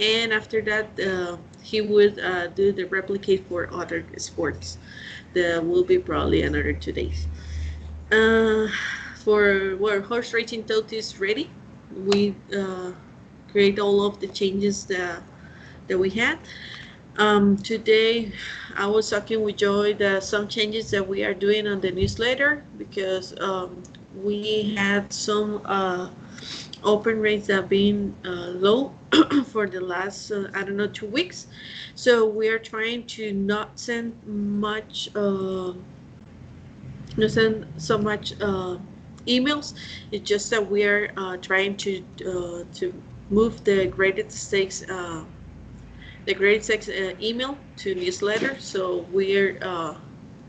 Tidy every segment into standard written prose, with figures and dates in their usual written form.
and after that he would do the replicate for other sports. That will be probably another 2 days. Uh, for where horse racing tote is ready, we create all of the changes that we had. Today, I was talking with Joy that some changes that we are doing on the newsletter because we had some open rates that have been low for the last I don't know 2 weeks. So we are trying to not send much. Not send so much emails. It's just that we are trying to move the grade six email to newsletter. So we're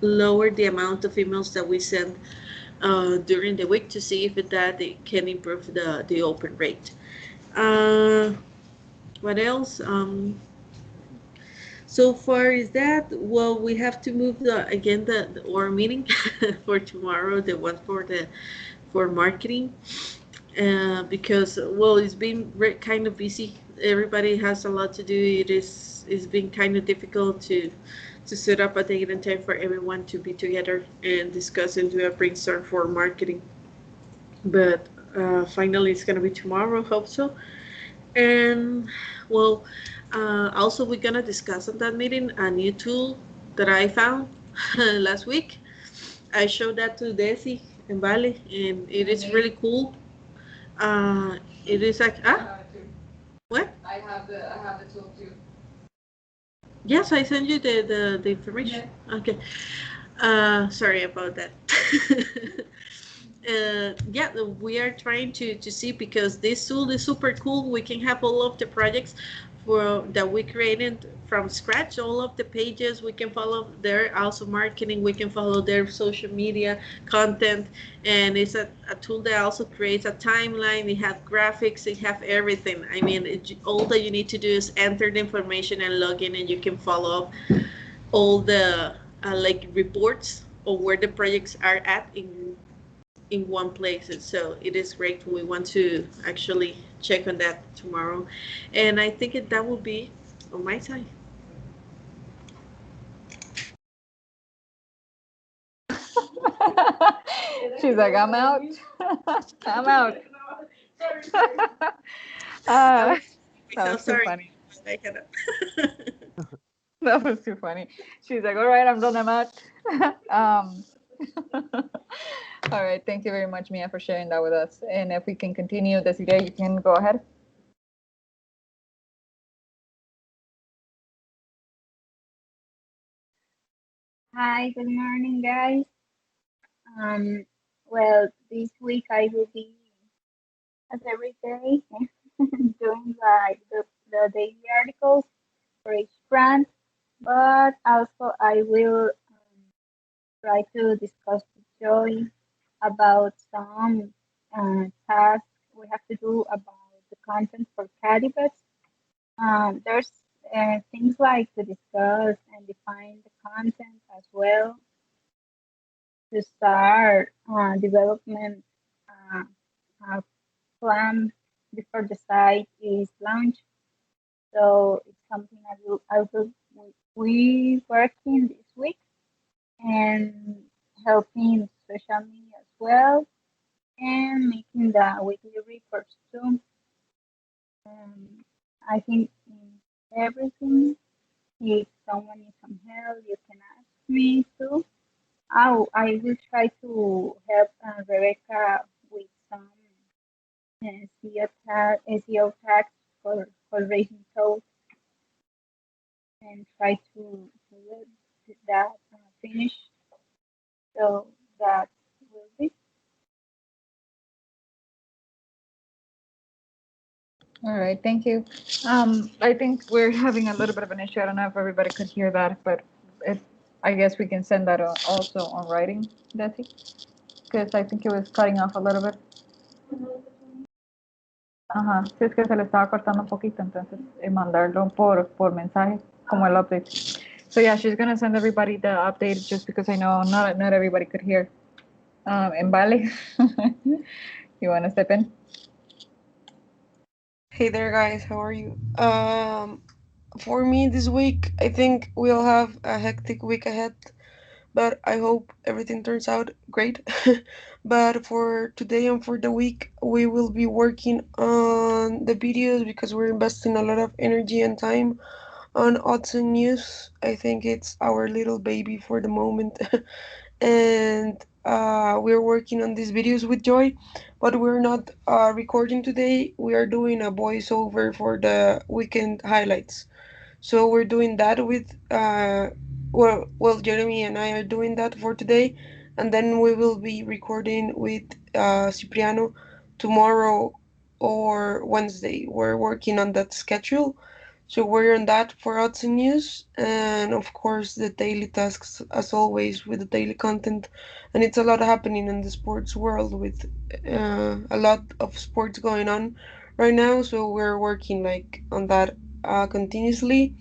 lower the amount of emails that we send during the week to see if that it can improve the open rate. Uh, what else? So far is that, well, we have to move again the our meeting for tomorrow, the one for marketing, because well, it's been kind of busy. Everybody has a lot to do. It's been kind of difficult to set up a date and time for everyone to be together and discuss and do a brainstorm for marketing. But finally, it's gonna be tomorrow. Hope so. And well, also we're gonna discuss at that meeting a new tool that I found last week. I showed that to Desi and Vale, and it is really cool. It is like what? I have the tool too. Yes, I sent you the information. Yeah. Okay. Sorry about that. Yeah, we are trying to see because this tool is super cool. We can have all of the projects for that we created from scratch, all of the pages. We can follow their also marketing. We can follow their social media content, and it's a tool that also creates a timeline. It have graphics. It have everything. I mean, all that you need to do is enter the information and log in, and you can follow up all the like reports of where the projects are at in one place. And so it is great. We want to actually check on that tomorrow. And I think that will be on my side. She's like, I'm out. I'm out. That was too Sorry. funny. I cannot. That was too funny. She's like, all right, I'm done. I'm out. um, all right. Thank you very much, Mia, for sharing that with us. And if we can continue, Desiree, you can go ahead. Hi, good morning, guys. Well, this week I will be, as every day, doing like the daily articles for each brand, but also I will try to discuss with Joy about some tasks we have to do about the content for Cadibus. There's things like to discuss and define the content as well to start development uh, uh, plan before the site is launched. So it's something I will we working this week and helping social media as well and making the weekly reports too. Um, I think in everything, if someone needs some help, you can ask me too. I will try to help Rebecca with some SEO tags for raising code and try to get that finished. So that will be. All right, thank you. I think we're having a little bit of an issue. I don't know if everybody could hear that, but I guess we can send that also on writing, Desi, because I think it was cutting off a little bit. Ajá, sí es que se le estaba cortando un poquito, entonces mandarlo por mensaje como el update. So yeah, she's gonna send everybody the update just because I know not everybody could hear. And Vale, you wanna step in? Hey there, guys. How are you? For me this week, I think we'll have a hectic week ahead, but I hope everything turns out great. But for today and for the week, we will be working on the videos because we're investing a lot of energy and time on odds and news. I think it's our little baby for the moment. And we're working on these videos with Joy, but we're not recording today. We are doing a voiceover for the weekend highlights. So we're doing that with Jeremy and I are doing that for today, and then we will be recording with Cipriano tomorrow or Wednesday. We're working on that schedule, so we're on that for odds and news, and of course the daily tasks as always with the daily content. And it's a lot happening in the sports world with a lot of sports going on right now, so we're working like on that continuously.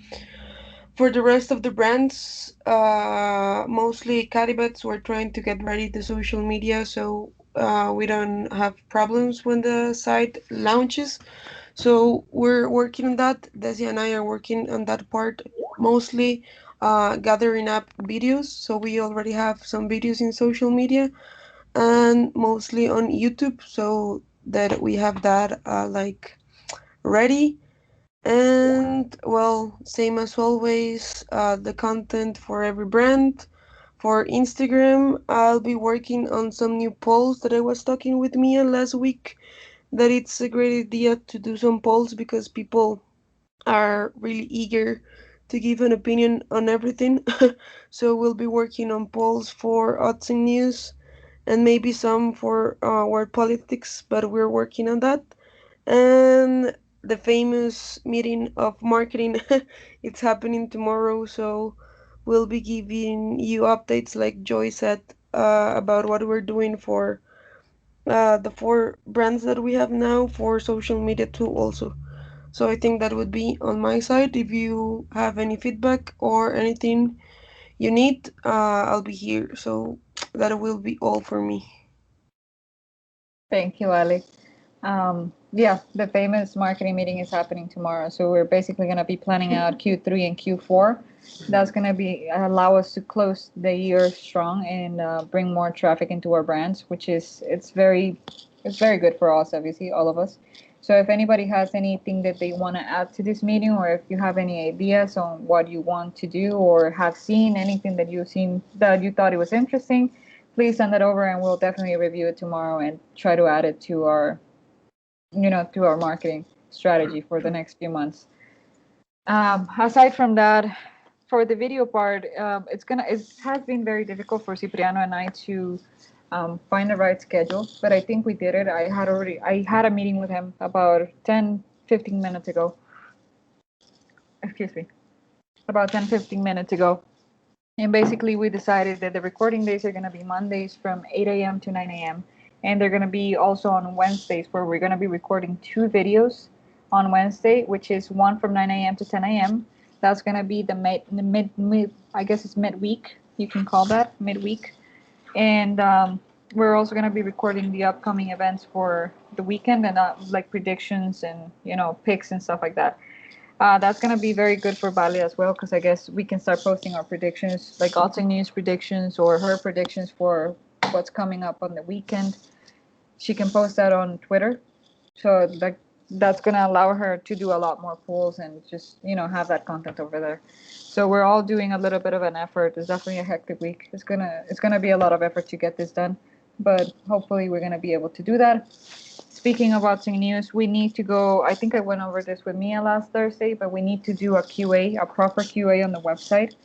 For the rest of the brands, mostly Cadibets, we're trying to get ready the social media so we don't have problems when the site launches. So we're working on that. Desi and I are working on that part, mostly gathering up videos. So we already have some videos in social media and mostly on YouTube, so that we have that like ready. And well, same as always, the content for every brand. For Instagram, I'll be working on some new polls that I was talking with Mia last week. That it's a great idea to do some polls because people are really eager to give an opinion on everything. So we'll be working on polls for odds and news and maybe some for world politics, but we're working on that. And the famous meeting of marketing, it's happening tomorrow, so we'll be giving you updates like Joy said about what we're doing for the four brands that we have now for social media too also. So I think that would be on my side. If you have any feedback or anything you need, I'll be here. So that will be all for me. Thank you, Ali. Yeah, the famous marketing meeting is happening tomorrow. So we're basically going to be planning out Q3 and Q4. That's going to be allow us to close the year strong and bring more traffic into our brands, which is it's very good for us, obviously, all of us. So if anybody has anything that they want to add to this meeting, or if you have any ideas on what you want to do, or have seen anything that you've seen that you thought it was interesting, please send it over and we'll definitely review it tomorrow and try to add it to our marketing strategy for the next few months. Aside from that, for the video part, it has been very difficult for Cipriano and I to find the right schedule, but I think we did it. I had a meeting with him about 10-15 minutes ago. Excuse me, about 10-15 minutes ago. And basically, we decided that the recording days are going to be Mondays from 8 a.m. to 9 a.m. And they're going to be also on Wednesdays, where we're going to be recording two videos on Wednesday, which is one from 9 a.m. to 10 a.m. That's going to be the mid, I guess it's midweek. You can call that midweek. And we're also going to be recording the upcoming events for the weekend and like predictions and, picks and stuff like that. That's going to be very good for Bali as well, because I guess we can start posting our predictions, like Alton News predictions or her predictions for what's coming up on the weekend. She can post that on Twitter. So like that's going to allow her to do a lot more polls and just, have that content over there. So we're all doing a little bit of an effort. It's definitely a hectic week. It's gonna be a lot of effort to get this done, but hopefully we're going to be able to do that. Speaking of watching news, we need to go. I think I went over this with Mia last Thursday, but we need to do a QA, a proper QA on the website,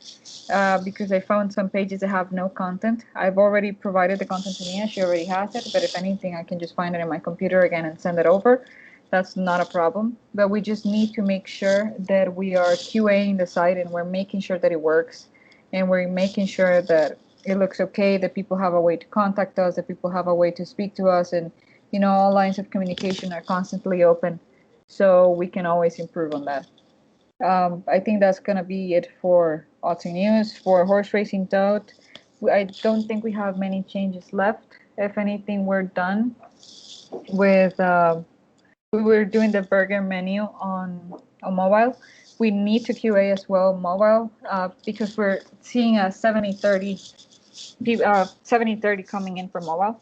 because I found some pages that have no content. I've already provided the content to Mia. She already has it, but if anything, I can just find it in my computer again and send it over. That's not a problem. But we just need to make sure that we are QAing the site and we're making sure that it works, and we're making sure that it looks okay, that people have a way to contact us, that people have a way to speak to us, and all lines of communication are constantly open, so we can always improve on that. I think that's gonna be it for Austin News. For horse racing Doubt, I don't think we have many changes left. If anything, we're done with we were doing the burger menu on mobile, we need to QA as well mobile because we're seeing a 70-30 coming in from mobile.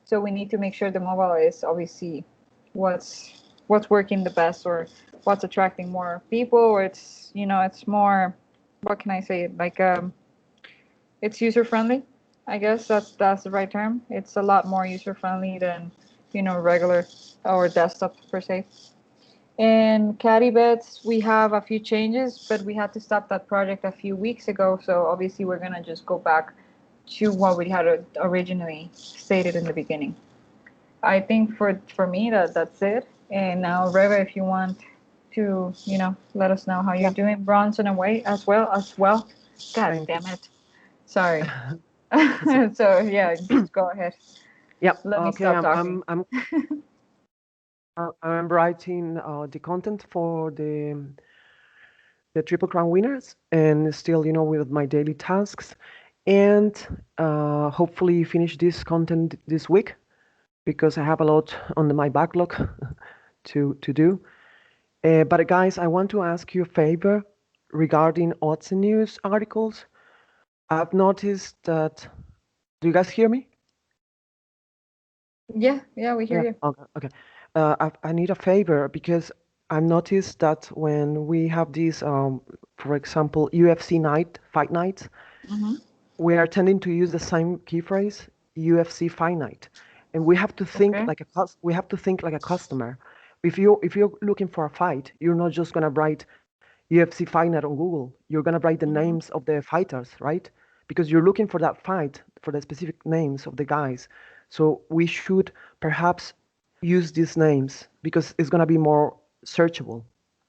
So we need to make sure the mobile is obviously what's working the best, or what's attracting more people, or it's more, what can I say, like it's user friendly. I guess that's the right term. It's a lot more user friendly than regular or desktop per se. And Caddy Bets, we have a few changes, but we had to stop that project a few weeks ago. So obviously, we're gonna just go back to what we had originally stated in the beginning. I think for me that's it. And now, Reva, if you want to, let us know how you're doing. Bronson away as well. God Thank damn it. Sorry. you. So yeah, just go ahead. Yep. Let me Okay. stop talking. I'm writing the content for the Triple Crown winners, and still, with my daily tasks, and hopefully finish this content this week because I have a lot on my backlog to do. But guys, I want to ask you a favor regarding odds and news articles. I've noticed that. Do you guys hear me? Yeah, we hear you. Okay. I need a favor because I've noticed that when we have these, for example, UFC fight nights, Mm-hmm. we are tending to use the same key phrase, UFC fight night, and we have to think Okay. like a customer. If you're looking for a fight, you're not just gonna write UFC fight night on Google. You're gonna write the Mm-hmm. names of the fighters, right? Because you're looking for that fight, for the specific names of the guys. So we should perhaps use these names because it's gonna be more searchable.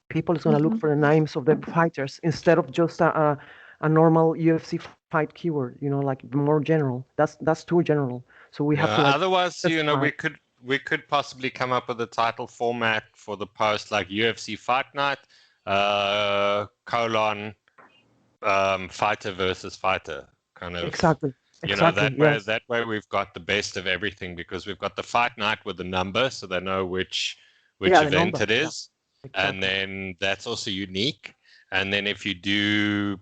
People is gonna look Mm-hmm. for the names of the fighters instead of just a normal UFC fight keyword. Like more general. That's too general. So we have to Otherwise, specify. we could possibly come up with a title format for the post like UFC Fight Night, fighter versus fighter, kind of. Exactly. Yes. That way we've got the best of everything because we've got the fight night with the number, so they know which Yeah, the event number. it is, Exactly. and then that's also unique. And then if you do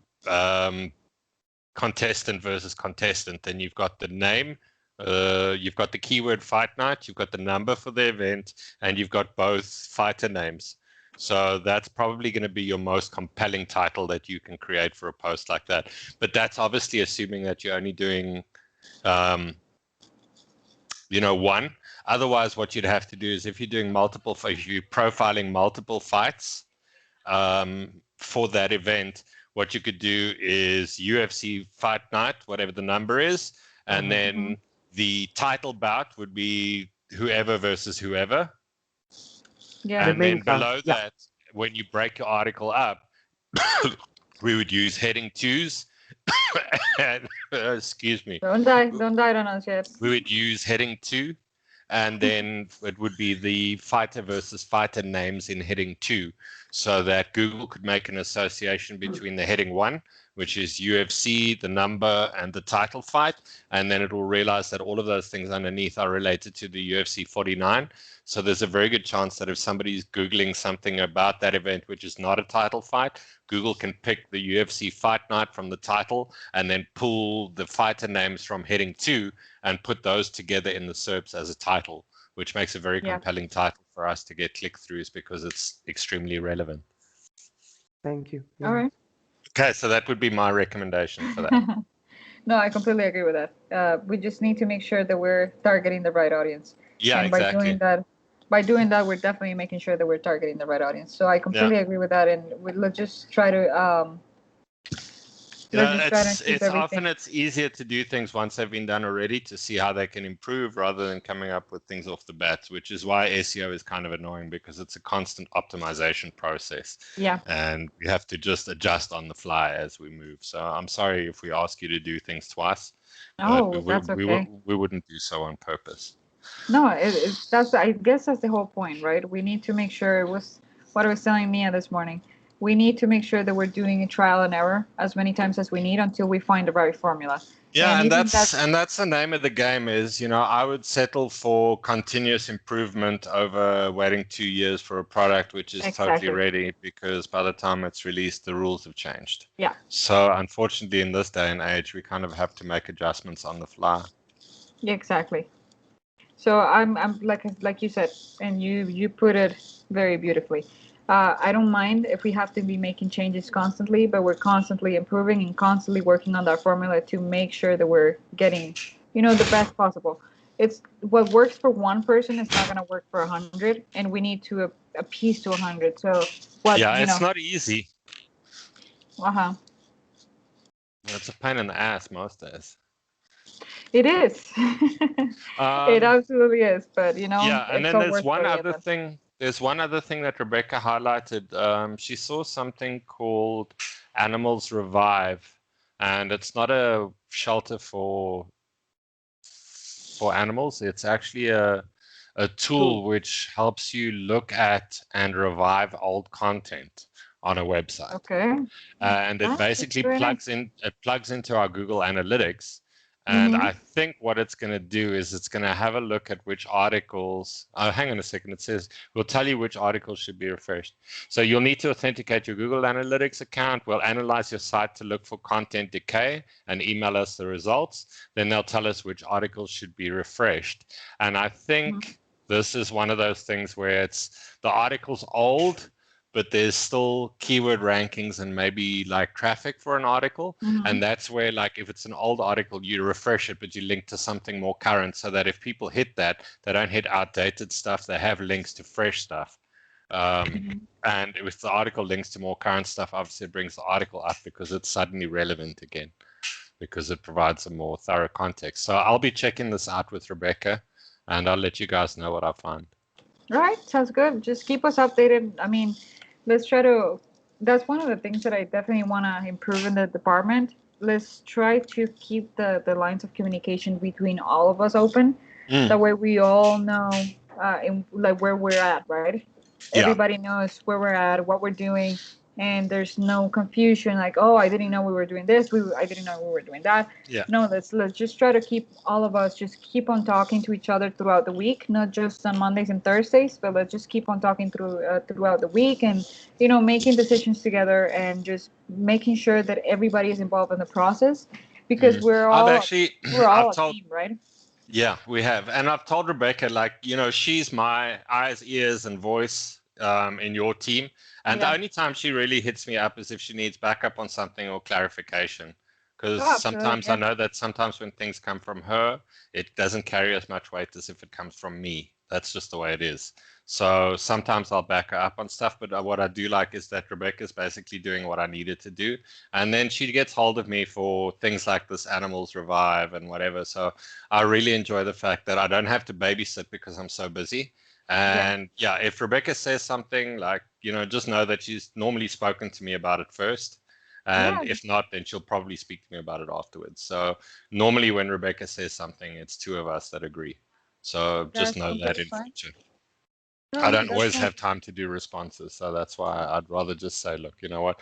contestant versus contestant, then you've got the name, you've got the keyword fight night, you've got the number for the event, and you've got both fighter names. So that's probably going to be your most compelling title that you can create for a post like that. But that's obviously assuming that you're only doing, one. Otherwise, what you'd have to do is if you're doing if you're profiling multiple fights for that event, what you could do is UFC Fight Night, whatever the number is, and then the title bout would be whoever versus whoever. Yeah. And then below that, when you break your article up, we would use heading twos. And, excuse me. Don't die on us yet. We would use heading 2, and then it would be the fighter versus fighter names in heading 2, so that Google could make an association between the heading 1, which is UFC, the number, and the title fight, and then it will realize that all of those things underneath are related to the UFC 49. So there's a very good chance that if somebody's Googling something about that event, which is not a title fight, Google can pick the UFC Fight Night from the title and then pull the fighter names from heading 2 and put those together in the SERPs as a title, which makes a very compelling title for us to get click-throughs because it's extremely relevant. Thank you. All right. Okay, so that would be my recommendation for that. No, I completely agree with that. We just need to make sure that we're targeting the right audience. Yeah, and exactly. By doing that, we're definitely making sure that we're targeting the right audience. So I completely agree with that, and let's just try to it's easier to do things once they've been done already to see how they can improve rather than coming up with things off the bat, which is why SEO is kind of annoying because it's a constant optimization process. Yeah. And we have to just adjust on the fly as we move. So I'm sorry if we ask you to do things twice. No, that's okay. We wouldn't do so on purpose. No, I guess that's the whole point, right? We need to make sure it was what I was telling Mia this morning. we need to make sure that we're doing a trial and error as many times as we need until we find the right formula. Yeah, and even that's the name of the game is, I would settle for continuous improvement over waiting 2 years for a product which is totally Exactly. ready, because by the time it's released, the rules have changed. Yeah. So unfortunately, in this day and age, we kind of have to make adjustments on the fly. Exactly. So I'm like you said, and you put it very beautifully. I don't mind if we have to be making changes constantly, but we're constantly improving and constantly working on that formula to make sure that we're getting, the best possible. It's what works for one person is not going to work for 100, and we need to appease to 100. So what, Yeah, it's not easy. Uh-huh. It's a pain in the ass most days. It is. It absolutely is, but Yeah, and it's then all there's worth one the other effort. thing. There's one other thing that Rebecca highlighted. She saw something called Animals Revive, and it's not a shelter for animals. It's actually a tool which helps you look at and revive old content on a website. Okay. And it That's basically very nice. plugs into our Google Analytics. And Mhm. I think what it's going to do is it's going to have a look at which articles. Hang on a second. It says we'll tell you which articles should be refreshed. So you'll need to authenticate your Google Analytics account. We'll analyze your site to look for content decay and email us the results. Then they'll tell us which articles should be refreshed. And I think this is one of those things where it's the article's old, but there's still keyword rankings and maybe like traffic for an article. And that's where, like, if it's an old article, you refresh it, but you link to something more current, so that if people hit that, they don't hit outdated stuff. They have links to fresh stuff. And if the article links to more current stuff, obviously it brings the article up because it's suddenly relevant again, because it provides a more thorough context. So I'll be checking this out with Rebecca, and I'll let you guys know what I find. Right, sounds good. Just keep us updated. I mean, let's try to. That's one of the things that I definitely want to improve in the department. Let's try to keep the lines of communication between all of us open. That way we all know like where we're at, right? Yeah. Everybody knows where we're at, what we're doing, and there's no confusion. Like, oh, I didn't know we were doing this. I didn't know we were doing that. Yeah. No, let's just try to keep all of us just keep on talking to each other throughout the week, not just on Mondays and Thursdays, but let's just keep on talking throughout the week, and making decisions together, and just making sure that everybody is involved in the process, because we're all I've a team, right? Yeah, we have. And I've told Rebecca, like, she's my eyes, ears, and voice in your team. And the only time she really hits me up is if she needs backup on something or clarification. Because sometimes I know that sometimes when things come from her, it doesn't carry as much weight as if it comes from me. That's just the way it is. So sometimes I'll back her up on stuff, but what I do like is that Rebecca's basically doing what I needed to do. And then she gets hold of me for things like this Animals Revive and whatever. So I really enjoy the fact that I don't have to babysit because I'm so busy. And yeah, if Rebecca says something, like, just know that she's normally spoken to me about it first. And if not, then she'll probably speak to me about it afterwards. So normally when Rebecca says something, it's two of us that agree. So just know that in future. I don't always have time to do responses, so that's why I'd rather just say, look, you know what?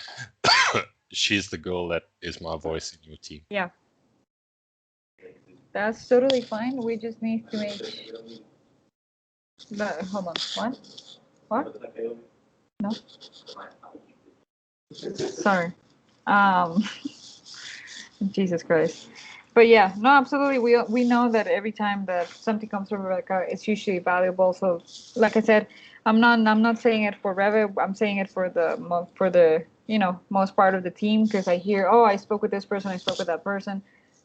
She's the girl that is my voice in your team. Yeah. That's totally fine. We just need to make. Hold on. What? No. Sorry. Jesus Christ. But yeah, no, absolutely. We know that every time that something comes from Rebecca, it's usually valuable. So, like I said, I'm not saying it for Reva. I'm saying it for the most part of the team, because I hear, oh, I spoke with this person, I spoke with that person,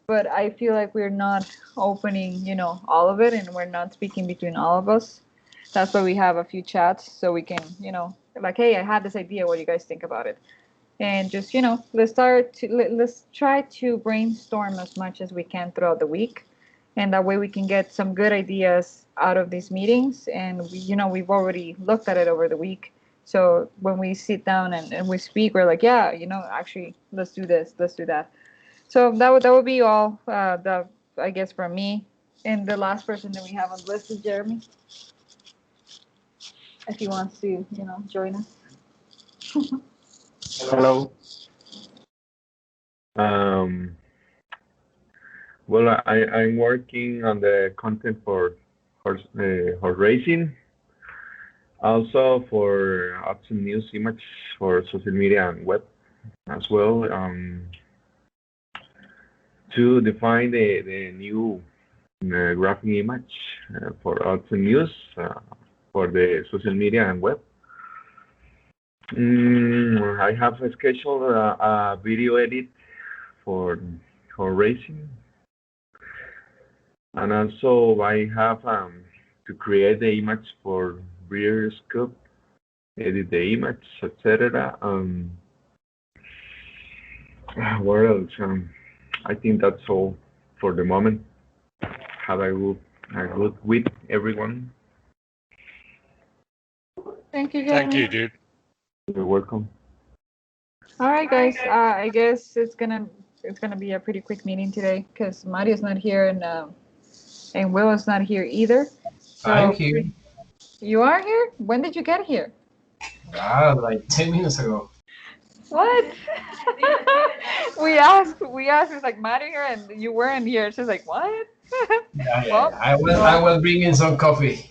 but I feel like we're not opening all of it, and we're not speaking between all of us. That's why we have a few chats, so we can like, hey, I had this idea. What do you guys think about it? And just let's try to brainstorm as much as we can throughout the week, and that way we can get some good ideas out of these meetings. And we've already looked at it over the week, so when we sit down and we speak, we're like, yeah, actually, let's do this, let's do that. So that would be all, I guess, from me. And the last person that we have on the list is Jeremy, if he wants to join us. Hello. Um, I'm working on the content for horse racing, also for Option News Image for social media and web as well. To define the new graphic image for Option News for the social media and web. I have scheduled a video edit for racing, and also I have to create the image for rear scope, edit the image, etc. What else? I think that's all for the moment. Have a good week, everyone. Thank you, Thank Jeremy. you, dude. You're welcome. All right, guys. I guess it's gonna be a pretty quick meeting today because Mario's not here and Will is not here either. So I'm here. You are here? When did you get here? Like 10 minutes ago. What? we asked. It's like Mario here, and you weren't here. She's like, what? Well, I was bringing some coffee.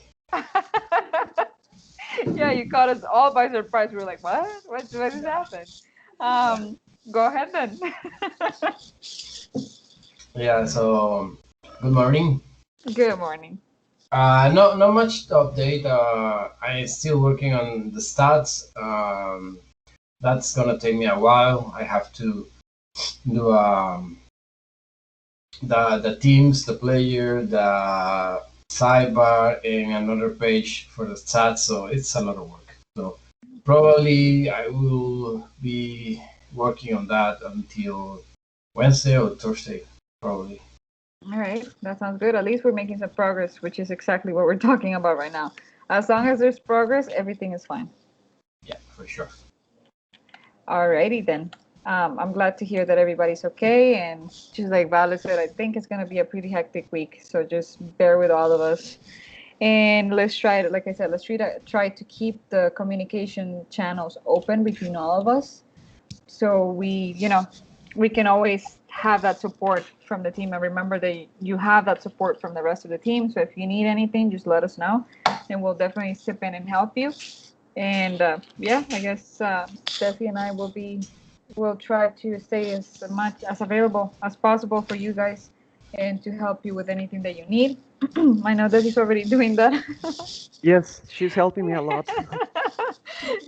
Yeah, you caught us all by surprise. We were like, what? What just happened? Go ahead then. Yeah, so good morning. Good morning. Not much to update. I'm still working on the stats. That's gonna take me a while. I have to do the teams, the player, the sidebar, and another page for the stats. So it's a lot of work. So probably I will be working on that until Wednesday or Thursday, probably. All right, that sounds good. At least we're making some progress, which is exactly what we're talking about right now. As long as there's progress, everything is fine. Yeah, for sure. Alrighty then. I'm glad to hear that everybody's okay. And just like Vale said, I think it's going to be a pretty hectic week. So just bear with all of us. And let's try to, like I said, let's try to keep the communication channels open between all of us. So we can always have that support from the team. And remember that you have that support from the rest of the team. So if you need anything, just let us know. And we'll definitely step in and help you. And yeah, I guess Steffi and I will try to stay as much as available as possible for you guys and to help you with anything that you need. I know that he's already doing that. Yes, she's helping me a lot.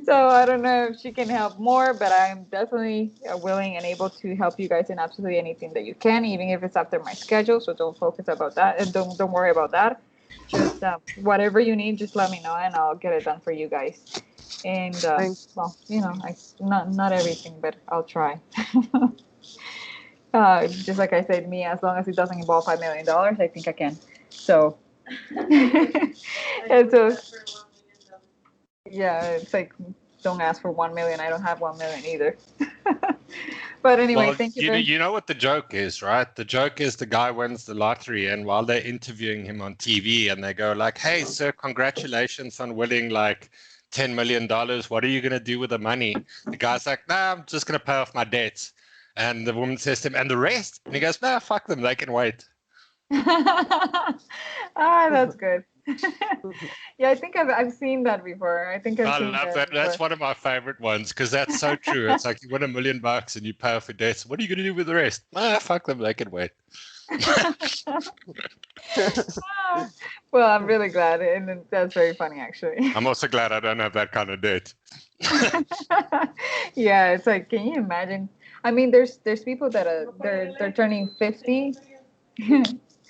So I don't know if she can help more, but I'm definitely willing and able to help you guys in absolutely anything that you can, even if it's after my schedule. So don't focus about that, and don't worry about that. Just whatever you need, just let me know, and I'll get it done for you guys. And Thanks. well, not everything, but I'll try. Just like I said, me, as long as it doesn't involve $5 million, I think I can. So, and so, yeah, it's like, don't ask for 1 million. I don't have 1 million either. But anyway, Well, thank you. you know what the joke is, right? The joke is the guy wins the lottery, and while they're interviewing him on TV, and they go like, "Hey, sir, congratulations on winning like $10 million. What are you gonna do with the money?" The guy's like, "Nah, I'm just gonna pay off my debts." And the woman says to him, "And the rest?" And he goes, "Nah, fuck them. They can wait." That's good. Yeah, I think I've seen that before. I think I've I seen love that. that. That's Before. one of my favorite ones because that's so true. It's like you win $1 million and you pay off your debts. What are you gonna do with the rest? Ah, fuck them. They can wait. Well, I'm really glad, and that's very funny, actually. I'm also glad I don't have that kind of debt. Yeah, it's like, can you imagine? I mean, there's people that are they're turning 50.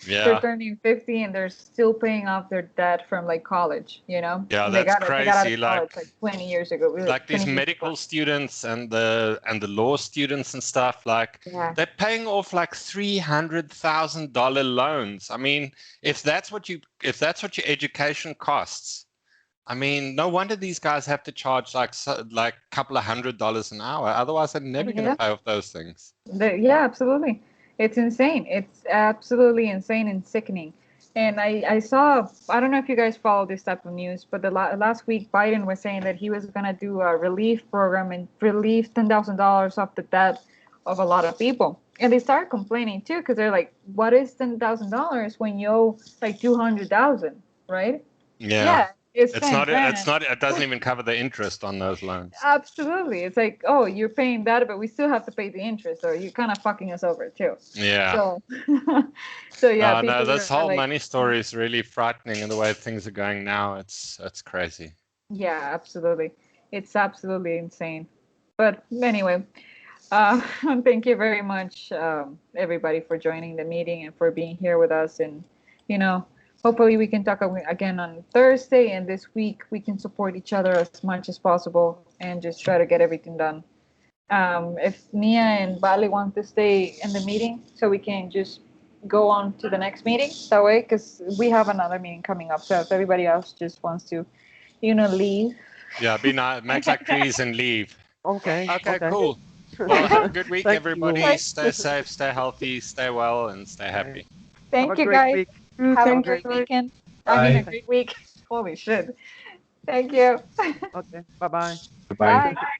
They're Yeah. turning 50 and they're still paying off their debt from like college, Yeah, And they that's got out crazy. of college like 20 years ago. Like these 20 years medical ago. students and the law students and stuff, like Yeah. they're paying off like $300,000 loans. I mean, if that's what your education costs, I mean, no wonder these guys have to charge like a couple of $100 an hour. Otherwise, they're never going to pay off those things. Yeah, absolutely. It's insane. It's absolutely insane and sickening. And I saw, I don't know if you guys follow this type of news, but last week Biden was saying that he was going to do a relief program and relieve $10,000 off the debt of a lot of people. And they started complaining too, because they're like, what is $10,000 when you owe like 200,000, right? Yeah. It's It's 10 not. grand. It's not. It doesn't even cover the interest on those loans. Absolutely. It's like, oh, you're paying that, but we still have to pay the interest, or you're kind of fucking us over too. Yeah. So, so yeah. No, people this are whole like, money story is really frightening, and the way things are going now, it's crazy. yeah, absolutely. It's absolutely insane. But anyway, thank you very much, everybody, for joining the meeting and for being here with us. And, hopefully we can talk again on Thursday. And this week we can support each other as much as possible and just try to get everything done. If Mia and Bali want to stay in the meeting so we can just go on to the next meeting that way, because we have another meeting coming up. So if everybody else just wants to, leave. Yeah, be nice. Make like trees and leave. Okay. Okay, cool. Well, have a good week, Thank everybody. you. Stay safe, stay healthy, stay well, and stay happy. Thank Have a you, great guys. week. Have a Thank great you. weekend. I mean, a Bye. great week. Holy shit. Thank you. Okay. Bye-bye. Bye. Bye.